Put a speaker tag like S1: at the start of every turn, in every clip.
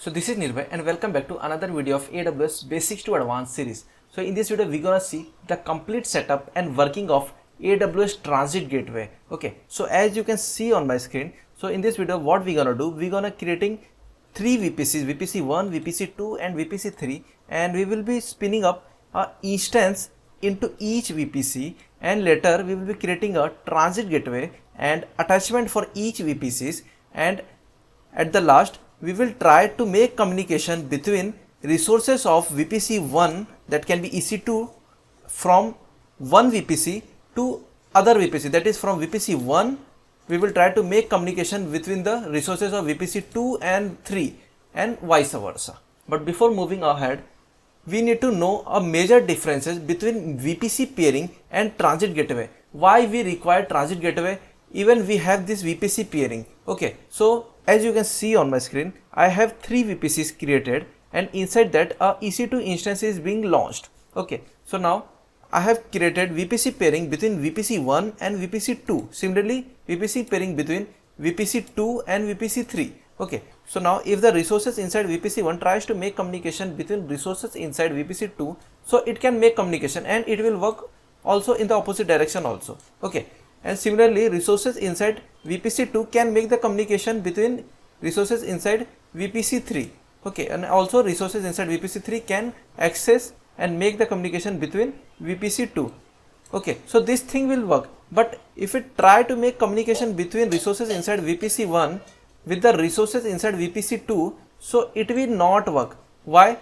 S1: So this is Nirbhay and welcome back to another video of AWS Basics to Advanced series. So in this video we're gonna see the complete setup and working of AWS Transit Gateway. Okay, so as you can see on my screen, so in this video what we're gonna do, we're gonna creating three VPCs, VPC1, VPC2 and VPC3, and we will be spinning up a instance into each VPC, and later we will be creating a transit gateway and attachment for each VPCs, and at the last we will try to make communication between resources of VPC1, that can be EC2, from one VPC to other VPC, that is from VPC1 we will try to make communication between the resources of VPC2 and 3 and vice versa. But before moving ahead, we need to know a major differences between VPC peering and transit gateway. Why we require transit gateway even we have this VPC peering. Okay, so as you can see on my screen, I have three VPCs created, and inside that a EC2 instance is being launched. Okay, so now I have created VPC pairing between VPC1 and VPC2. Similarly, VPC pairing between VPC2 and VPC3. Okay, so now if the resources inside VPC1 tries to make communication between resources inside VPC2, so it can make communication and it will work also in the opposite direction also. Okay, and similarly resources inside VPC2 can make the communication between resources inside VPC3. Okay, and also resources inside VPC3 can access and make the communication between VPC2. Okay, so this thing will work, but if it try to make communication between resources inside VPC1 with the resources inside VPC2, so it will not work. Why?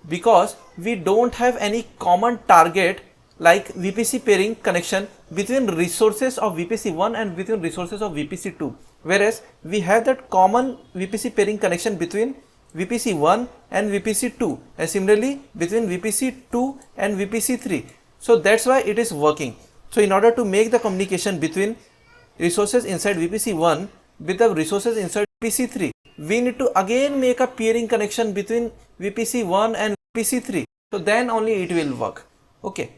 S1: Because we don't have any common target like VPC pairing connection between resources of VPC1 and between resources of VPC2, whereas we have that common VPC pairing connection between VPC1 and VPC2, and similarly between VPC2 and VPC3. So that's why it is working. So in order to make the communication between resources inside VPC1 with the resources inside VPC3, we need to again make a peering connection between VPC1 and VPC3. So then only it will work. Okay,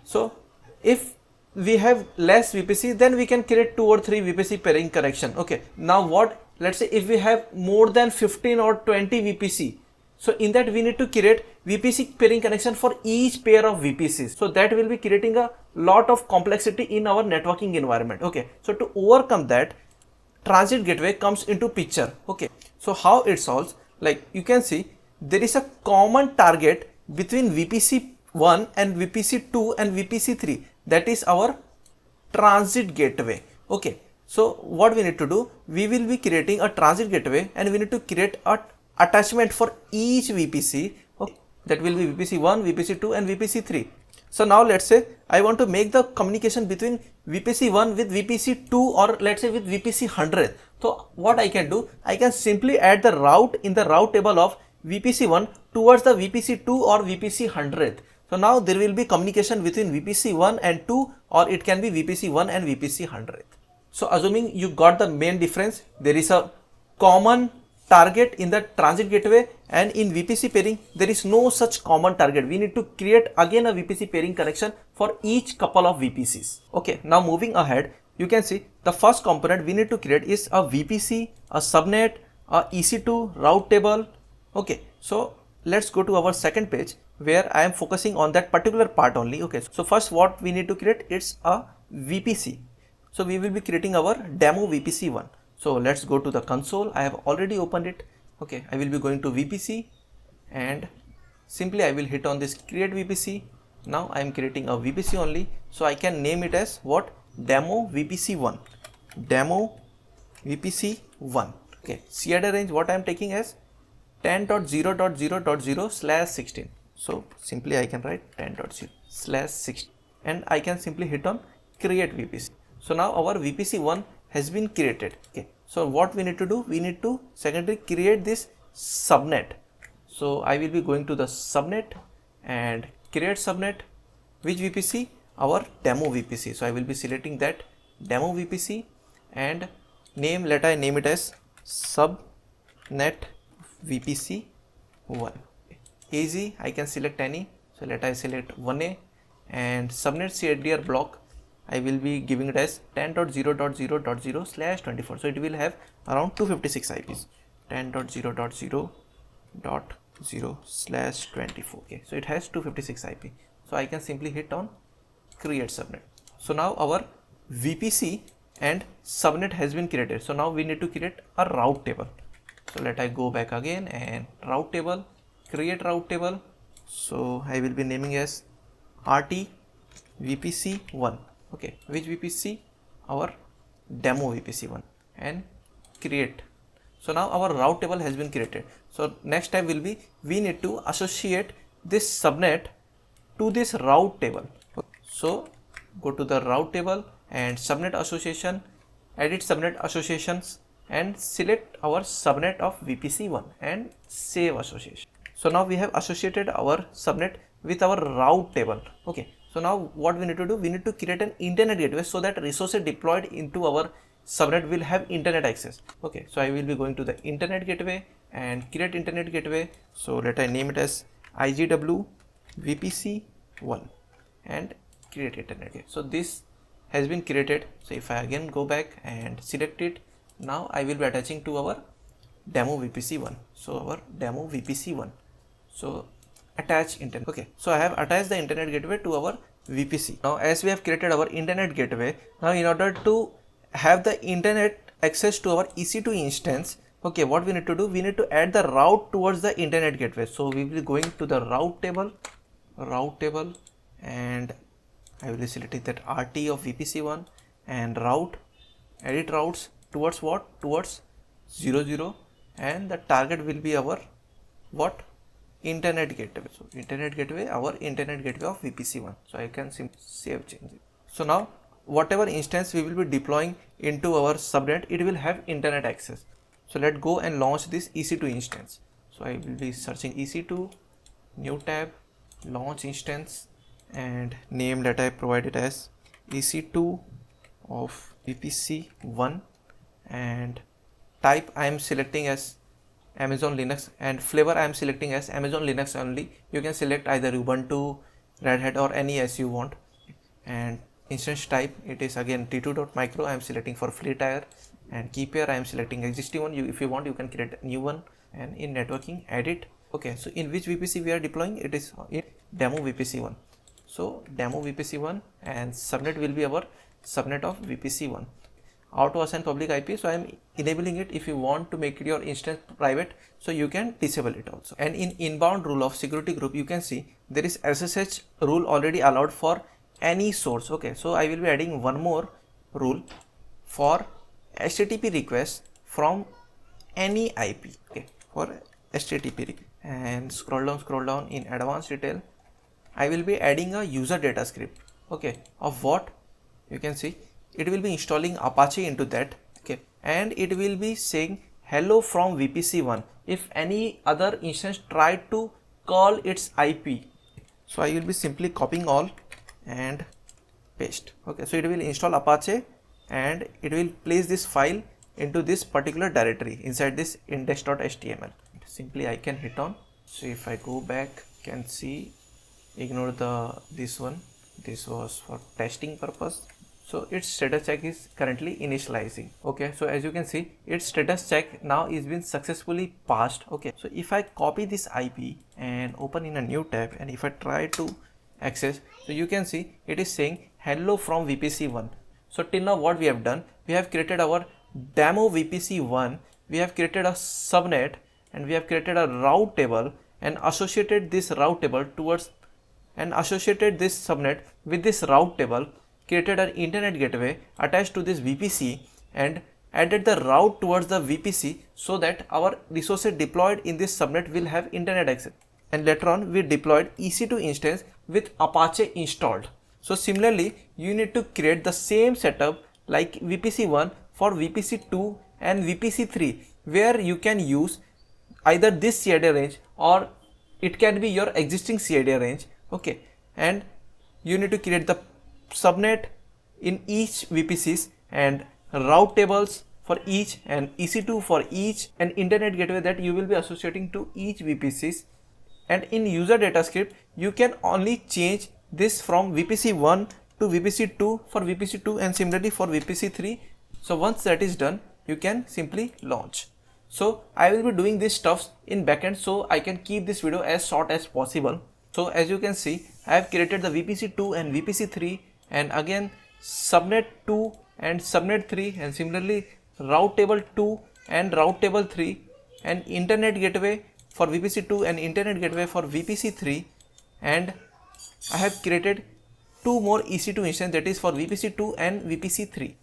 S1: so if we have less VPC, then we can create 2 or 3 VPC pairing connection. Okay, now what, let's say if we have more than 15 or 20 VPC, so in that we need to create VPC pairing connection for each pair of VPCs. So that will be creating a lot of complexity in our networking environment. Okay, so to overcome that, transit gateway comes into picture. Okay, so how it solves, like you can see there is a common target between VPC1 and VPC2 and VPC3, that is our transit gateway. Okay, so what we need to do, we will be creating a transit gateway and we need to create a attachment for each VPC. Okay, that will be VPC1, VPC2 and VPC3. So now let's say I want to make the communication between VPC1 with VPC2, or let's say with VPC 100. So what I can do, I can simply add the route in the route table of VPC1 towards the VPC2 or VPC 100. So now there will be communication between VPC1 and 2, or it can be VPC1 and VPC 100. So assuming you got the main difference, there is a common target in the transit gateway, and in VPC pairing there is no such common target. We need to create again a VPC pairing connection for each couple of VPCs. Okay, now moving ahead, you can see the first component we need to create is a VPC, a subnet, a EC2 route table. Okay, so let's go to our second page where I am focusing on that particular part only. Okay, so first what we need to create, it's a VPC. So we will be creating our demo VPC1. So let's go to the console. I have already opened it. Okay, I will be going to VPC and simply I will hit on this create VPC. Now I am creating a VPC only, so I can name it as what, demo VPC1, demo VPC1. Okay, CID range what I am taking as 10.0.0.0/16. So simply I can write 10.0/16 and I can simply hit on create VPC. So now our VPC1 has been created. Okay, so what we need to do, we need to secondly create this subnet. So I will be going to the subnet and create subnet. Which VPC? Our demo VPC. So I will be selecting that demo VPC and let I name it as subnet VPC1. Easy, I can select any. So let I select 1A and subnet CIDR block I will be giving it as 10.0.0.0/24. So it will have around 256 IPs. 10.0.0 192.168.0/24. Okay, so it has 256 IP. So I can simply hit on create subnet. So now our VPC and subnet has been created. So now we need to create a route table. So let I go back again and route table, create route table. So I will be naming as RT VPC1. Okay, which VPC? Our demo VPC1, and create. So now our route table has been created. So next step will be we need to associate this subnet to this route table. So go to the route table and subnet association, edit subnet associations, and select our subnet of VPC1 and save association. So now we have associated our subnet with our route table. Okay, so now what we need to do, we need to create an internet gateway so that resources deployed into our subnet will have internet access. Okay, so I will be going to the internet gateway and create internet gateway. So let I name it as IGW VPC1 and create internet gateway. So this has been created. So if I again go back and select it, now I will be attaching to our demo VPC1. So our demo VPC1. So attach internet. Okay, so I have attached the internet gateway to our VPC. Now as we have created our internet gateway, now in order to have the internet access to our EC2 instance, okay, what we need to do, we need to add the route towards the internet gateway. So we will be going to the route table, and I will be selecting that RT of VPC1 and route, edit routes towards what? Towards 00, and the target will be our what? Internet gateway. So internet gateway, our internet gateway of VPC1. So I can simply save change it. So now whatever instance we will be deploying into our subnet, it will have internet access. So let's go and launch this EC2 instance. So I will be searching EC2, new tab, launch instance, and name that I provided as EC2 of VPC1, and type I am selecting as Amazon Linux, and flavor I am selecting as Amazon Linux only. You can select either Ubuntu, Red Hat, or any as you want. And instance type, it is again t2.micro. I am selecting for free tier, and key pair I am selecting existing one. If you want, you can create a new one. And in networking, edit. Okay, so in which VPC we are deploying? It is in demo VPC1. So demo VPC1, and subnet will be our subnet of VPC1. Auto assign public IP, so I am enabling it. If you want to make your instance private, so you can disable it also. And in inbound rule of security group, you can see there is SSH rule already allowed for any source. Okay, so I will be adding one more rule for HTTP requests from any IP. Okay, for HTTP request. And scroll down in advanced detail, I will be adding a user data script. Okay, of what? You can see it will be installing Apache into that. Okay, and it will be saying hello from VPC1 if any other instance tried to call its IP. So I will be simply copying all and paste. Okay, so it will install Apache and it will place this file into this particular directory inside this index.html. Simply I can hit on. So if I go back, you can see, ignore this one, this was for testing purpose. So its status check is currently initializing. Okay, so as you can see, its status check now is been successfully passed. Okay, so if I copy this IP and open in a new tab, and if I try to access, so you can see it is saying hello from VPC1. So till now what we have done, we have created our demo VPC1, we have created a subnet, and we have created a route table and associated this route table towards, and associated this subnet with this route table, created an internet gateway attached to this VPC, and added the route towards the VPC so that our resources deployed in this subnet will have internet access. And later on we deployed EC2 instance with Apache installed. So similarly, you need to create the same setup like VPC1 for VPC2 and VPC3, where you can use either this CID range or it can be your existing CID range. Okay, and you need to create the subnet in each VPCs and route tables for each, and EC2 for each, and internet gateway that you will be associating to each VPCs. And in user data script, you can only change this from VPC1 to VPC2 for VPC2 and similarly for VPC3. So once that is done, you can simply launch. So I will be doing this stuff in backend, so I can keep this video as short as possible. So as you can see, I have created the VPC2 and VPC3, and again subnet 2 and subnet 3, and similarly route table 2 and route table 3, and internet gateway for VPC2 and internet gateway for VPC3, and I have created 2 more EC2 instances, that is for VPC2 and VPC3.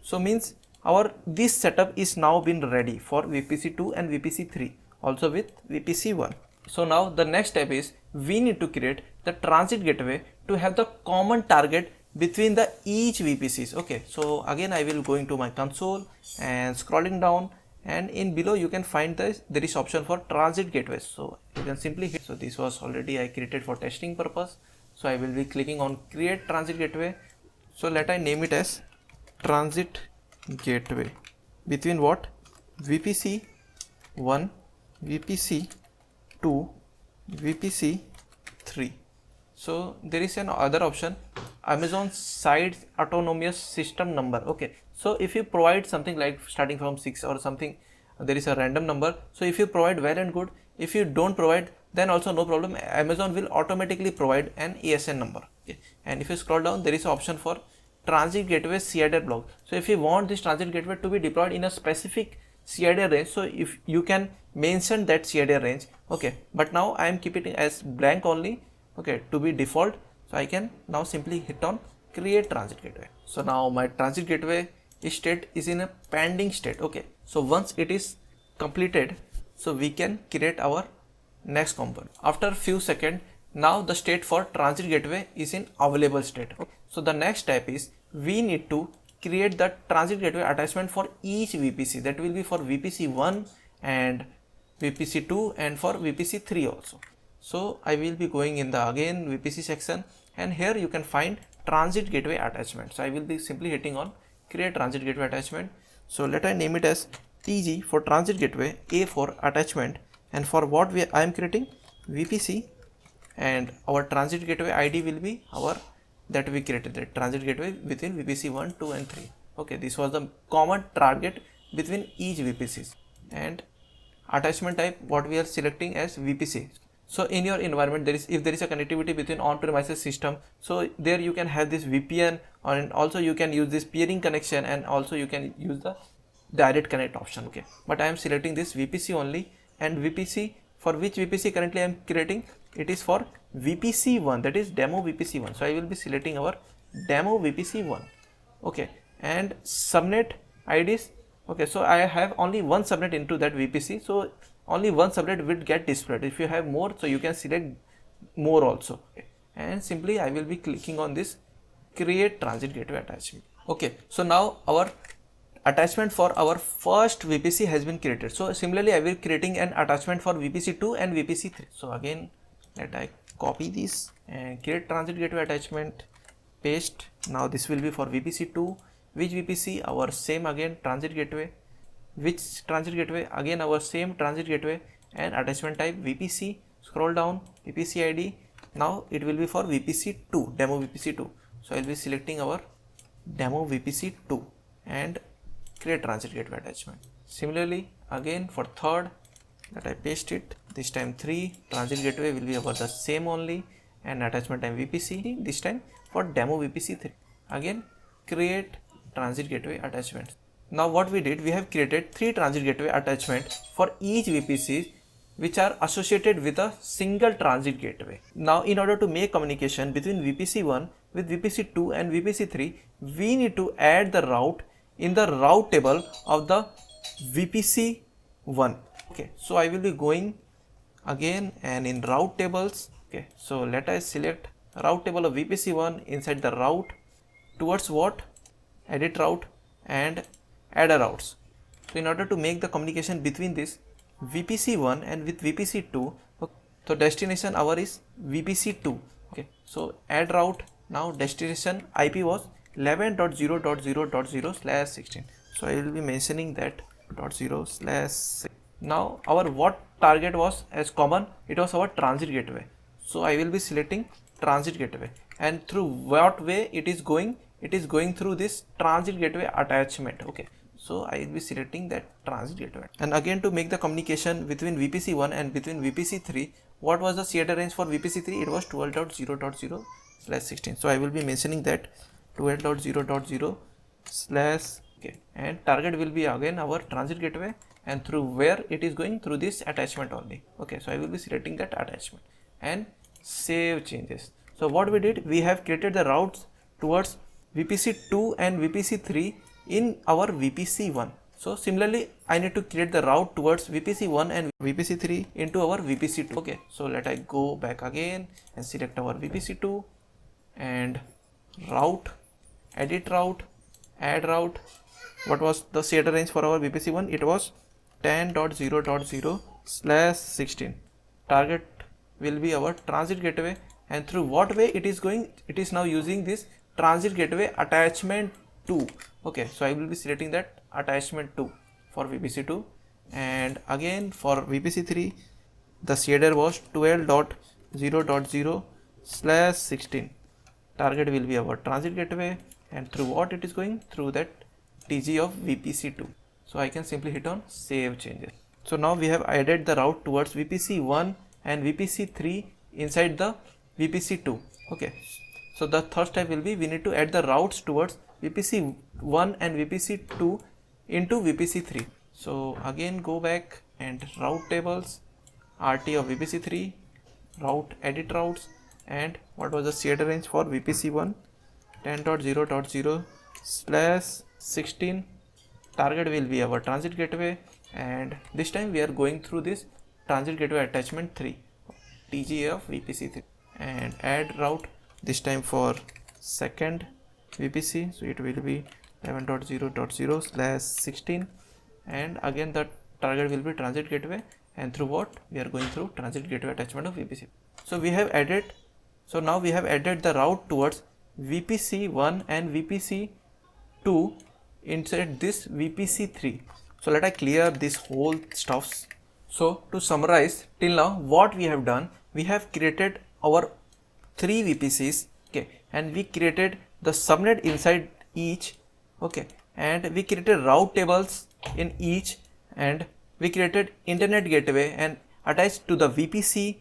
S1: So means our this setup is now been ready for VPC2 and VPC3, also with VPC1. So now the next step is we need to create the transit gateway to have the common target between the each VPCs. Okay, so again I will going to my console and scrolling down, and in below you can find this, there is option for transit gateway. So you can simply hit. So this was already I created for testing purpose. So I will be clicking on create transit gateway. So let I name it as transit gateway between what? VPC1, VPC2, VPC3. So there is an other option, Amazon Site Autonomous System Number. Okay, so if you provide something like starting from 6 or something, there is a random number. So if you provide, well and good. If you don't provide, then also no problem. Amazon will automatically provide an ASN number. Okay. And if you scroll down, there is an option for transit gateway CIDR block. So if you want this transit gateway to be deployed in a specific CIDR range, so if you can mention that CIDR range. Okay, but now I am keeping it as blank only. Okay, to be default. So I can now simply hit on create transit gateway. So now my transit gateway state is in a pending state. Okay, so once it is completed, so we can create our next component. After few seconds, now the state for transit gateway is in available state. Okay. So the next step is we need to create the transit gateway attachment for each VPC. That will be for VPC1 and VPC2 and for VPC3 also. So I will be going in the again VPC section, and here you can find transit gateway attachment. So I will be simply hitting on create transit gateway attachment. So let I name it as TG for transit gateway, A for attachment, and for what I am creating VPC, and our transit gateway ID will be our that we created, the transit gateway within VPC 1, 2 and 3. Okay, this was the common target between each VPCs, and attachment type what we are selecting as VPC. So in your environment, if there is a connectivity between on-premises system, so there you can have this VPN, and also you can use this peering connection, and also you can use the direct connect option. Okay, but I am selecting this VPC only, and VPC, for which VPC currently I am creating, it is for VPC1, that is demo VPC1. So I will be selecting our demo VPC1. Okay, and subnet IDs. Okay, so I have only one subnet into that VPC, so only one subnet will get displayed. If you have more, so you can select more also. Okay. And simply I will be clicking on this create transit gateway attachment. Okay, so now our attachment for our first VPC has been created. So similarly I will be creating an attachment for VPC2 and VPC3. So again let I copy this and create transit gateway attachment, paste. Now this will be for VPC2. Which VPC? Our same again transit gateway. Which transit gateway? Again our same transit gateway, and attachment type VPC. Scroll down, VPC ID. Now it will be for VPC2, demo VPC2. So I will be selecting our demo VPC2 and create transit gateway attachment. Similarly again for third, that I paste it, this time 3 transit gateway will be over the same only, and attachment time VPC, this time for demo VPC3. Again create transit gateway attachment. Now what we did, we have created 3 transit gateway attachment for each VPC which are associated with a single transit gateway. Now in order to make communication between VPC1 with VPC2 and VPC3, we need to add the route in the route table of the VPC1. Okay, so I will be going again and in route tables. Okay, so let us select route table of VPC1 inside the route towards what? Edit route and add a routes. So in order to make the communication between this VPC1 and with VPC2, so destination our is VPC2. Okay, so add route. Now destination IP was 11.0.0.0/16. So I will be mentioning that .0/6. Now our what target was as common, it was our transit gateway. So I will be selecting transit gateway, and through what way it is going through this transit gateway attachment. Okay, So I will be selecting that transit gateway. And again, to make the communication between VPC1 and between VPC3, what was the CAD range for VPC3? It was 12.0.0/16. So I will be mentioning that 12.0.0/ okay, and target will be again our transit gateway, and through where it is going, through this attachment only. Okay, so I will be selecting that attachment and save changes. So what we did, we have created the routes towards VPC2 and VPC3 in our VPC1. So similarly, I need to create the route towards VPC1 and VPC3 into our VPC2. Okay, so let I go back again and select our VPC2 and route, edit route, add route. What was the CAD range for our VPC1? It was 10.0.0/16. Target will be our transit gateway, and through what way it is going, it is now using this transit gateway attachment 2. Okay, so I will be selecting that attachment 2 for VPC2, and again for VPC3 the CAD was 12.0.0/16. Target will be our transit gateway, and through what it is going, through that TG of VPC2. So I can simply hit on save changes. So now we have added the route towards VPC1 and VPC3 inside the VPC2. Okay, so the third step will be, we need to add the routes towards VPC1 and VPC2 into VPC3. So again, go back and route tables, RT of VPC3, route, edit routes, and what was the CAD range for VPC1? 10.0.0/16. Target will be our transit gateway, and this time we are going through this transit gateway attachment 3, TG of VPC3, and add route, this time for second VPC, so it will be 11.0.0/16, and again the target will be transit gateway, and through what we are going through transit gateway attachment of VPC. So we have added, so now we have added the route towards VPC1 and VPC2 inside this VPC3. So let I clear this whole stuffs. So to summarize till now, what we have done, we have created our 3 VPCs, okay, and we created the subnet inside each, okay, and we created route tables in each, and we created internet gateway and attached to the VPC,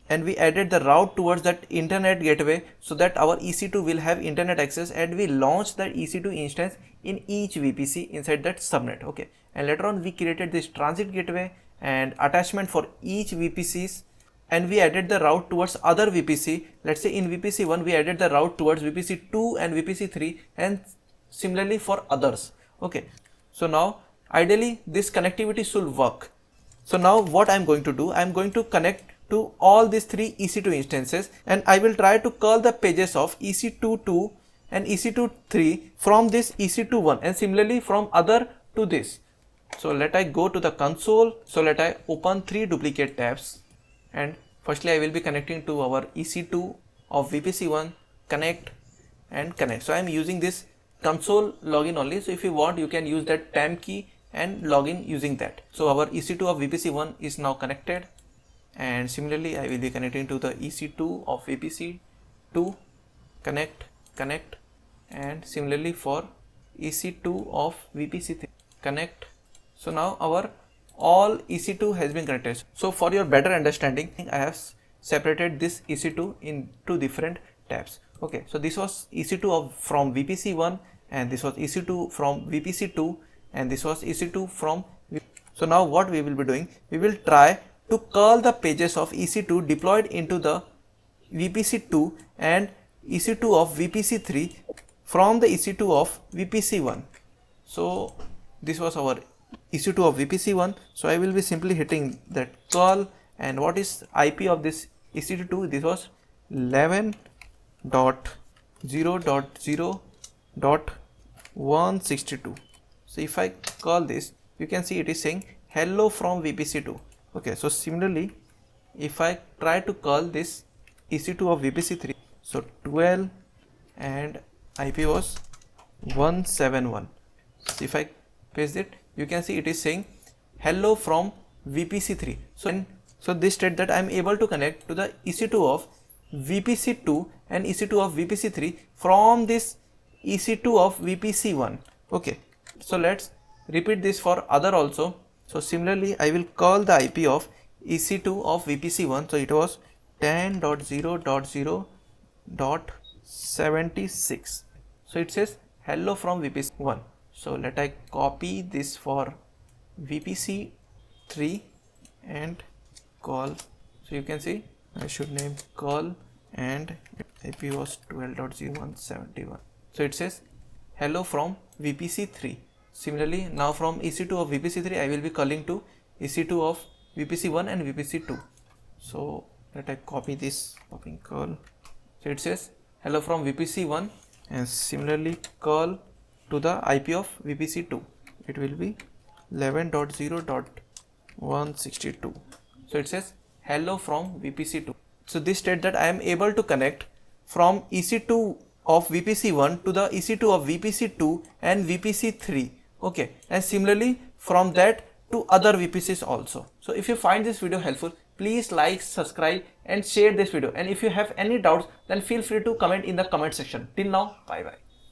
S1: and we added the route towards that internet gateway so that our EC2 will have internet access, and we launched that EC2 instance in each VPC inside that subnet. Okay, and later on we created this transit gateway and attachment for each VPCs, and we added the route towards other VPC. Let's say in VPC1 we added the route towards VPC2 and VPC3, and similarly for others. Okay, so now ideally this connectivity should work. So now what I'm going to do, I'm going to connect to all these 3 EC2 instances, and I will try to curl the pages of EC2.2 and EC2.3 from this EC2.1, and similarly from other to this. So let I go to the console. So let I open 3 duplicate tabs, and firstly I will be connecting to our EC2 of VPC1, connect and connect. So I am using this console login only. So if you want, you can use that tab key and login using that. So our EC2 of VPC1 is now connected, and similarly I will be connecting to the EC2 of VPC2, connect, and similarly for EC2 of VPC3, connect. So now our all EC2 has been connected. So for your better understanding, I have separated this EC2 into different tabs. Okay, so this was EC2 from VPC1, and this was EC2 from VPC2, and this was EC2 from So now what we will be doing, we will try to curl the pages of EC2 deployed into the VPC2 and EC2 of VPC3 from the EC2 of VPC1. So this was our EC2 of VPC1. So I will be simply hitting that curl, and what is IP of this EC2? This was 11.0.0.162. So if I call this, you can see it is saying hello from VPC2. Okay, so similarly if I try to call this EC2 of VPC3, so 12 and IP was 171. So if I paste it, you can see it is saying hello from VPC3. So this state that I am able to connect to the EC2 of VPC2 and EC2 of VPC3 from this EC2 of VPC1. Okay, so let's repeat this for other also. So similarly I will call the IP of EC2 of VPC1. So it was 10.0.0.76. so it says hello from VPC1. so let I copy this for VPC3 and call. So you can see I should name call and IP was 12.0.171. so it says hello from VPC3. Similarly, now from EC2 of VPC3 I will be calling to EC2 of VPC1 and VPC2. so let I copy this, copy call. So it says hello from VPC1 and similarly call to the IP of VPC2. It will be 11.0.162. so it says hello from VPC2. So this state that I am able to connect from EC2 of VPC1 to the EC2 of VPC2 and VPC3. Okay, and similarly from that to other VPCs also. So if you find this video helpful, please like, subscribe and share this video. And if you have any doubts, then feel free to comment in the comment section. Till now, bye bye.